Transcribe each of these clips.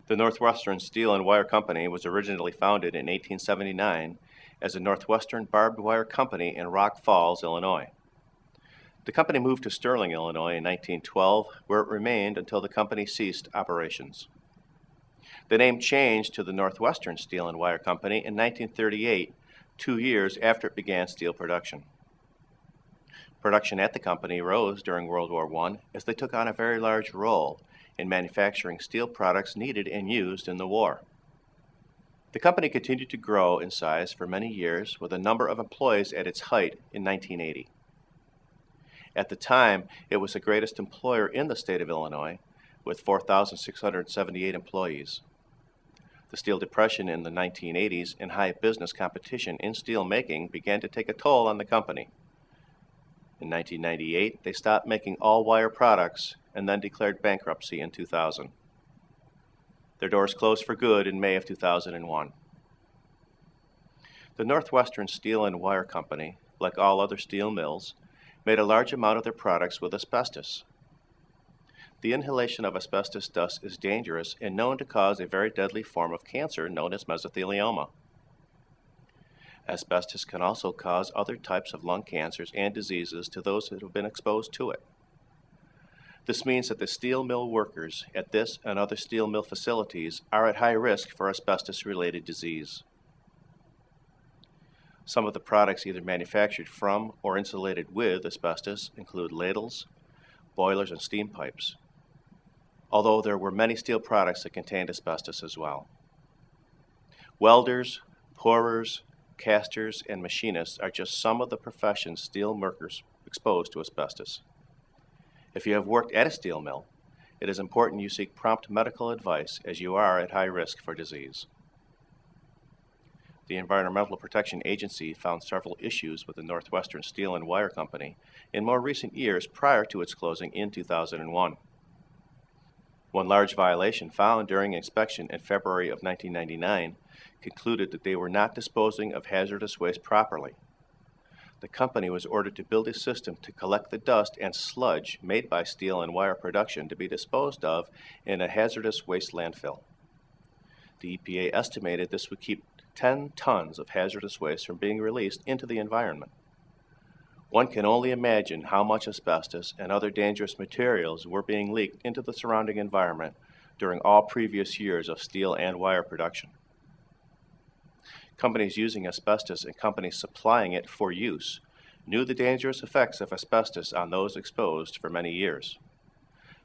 The Northwestern Steel and Wire Company was originally founded in 1879 as the Northwestern Barbed Wire Company in Rock Falls, Illinois. The company moved to Sterling, Illinois in 1912, where it remained until the company ceased operations. The name changed to the Northwestern Steel and Wire Company in 1938, 2 years after it began steel production. Production at the company rose during World War I as they took on a very large role in manufacturing steel products needed and used in the war. The company continued to grow in size for many years, with a number of employees at its height in 1980. At the time, it was the greatest employer in the state of Illinois, with 4,678 employees. The steel depression in the 1980s and high business competition in steel making began to take a toll on the company. In 1998, they stopped making all-wire products and then declared bankruptcy in 2000. Their doors closed for good in May of 2001. The Northwestern Steel and Wire Company, like all other steel mills, made a large amount of their products with asbestos. The inhalation of asbestos dust is dangerous and known to cause a very deadly form of cancer known as mesothelioma. Asbestos can also cause other types of lung cancers and diseases to those that have been exposed to it. This means that the steel mill workers at this and other steel mill facilities are at high risk for asbestos-related disease. Some of the products either manufactured from or insulated with asbestos include ladles, boilers, and steam pipes, although there were many steel products that contained asbestos as well. Welders, pourers, casters, and machinists are just some of the profession's steel workers exposed to asbestos. If you have worked at a steel mill, it is important you seek prompt medical advice as you are at high risk for disease. The Environmental Protection Agency found several issues with the Northwestern Steel and Wire Company in more recent years prior to its closing in 2001. One large violation found during inspection in February of 1999 concluded that they were not disposing of hazardous waste properly. The company was ordered to build a system to collect the dust and sludge made by steel and wire production to be disposed of in a hazardous waste landfill. The EPA estimated this would keep 10 tons of hazardous waste from being released into the environment. One can only imagine how much asbestos and other dangerous materials were being leaked into the surrounding environment during all previous years of steel and wire production. Companies using asbestos and companies supplying it for use knew the dangerous effects of asbestos on those exposed for many years.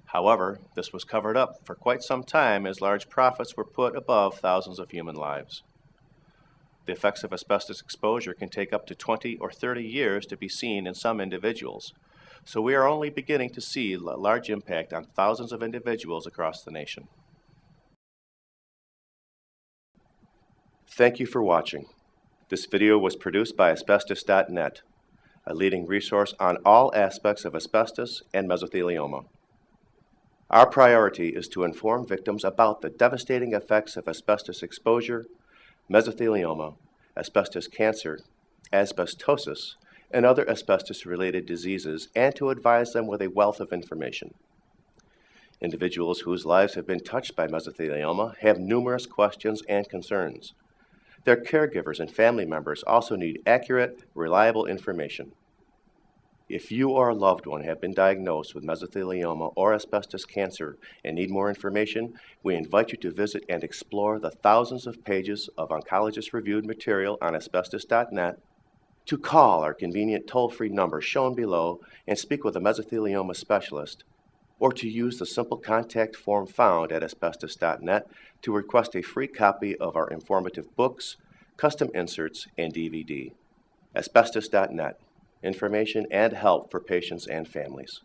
However, this was covered up for quite some time as large profits were put above thousands of human lives. The effects of asbestos exposure can take up to 20 or 30 years to be seen in some individuals, so we are only beginning to see a large impact on thousands of individuals across the nation. Thank you for watching. This video was produced by Asbestos.Net, a leading resource on all aspects of asbestos and mesothelioma. Our priority is to inform victims about the devastating effects of asbestos exposure, mesothelioma, asbestos cancer, asbestosis, and other asbestos-related diseases, and to advise them with a wealth of information. Individuals whose lives have been touched by mesothelioma have numerous questions and concerns. Their caregivers and family members also need accurate, reliable information. If you or a loved one have been diagnosed with mesothelioma or asbestos cancer and need more information, we invite you to visit and explore the thousands of pages of oncologist-reviewed material on Asbestos.net, to call our convenient toll-free number shown below and speak with a mesothelioma specialist, or to use the simple contact form found at Asbestos.net to request a free copy of our informative books, custom inserts, and DVD. Asbestos.net. Information and help for patients and families.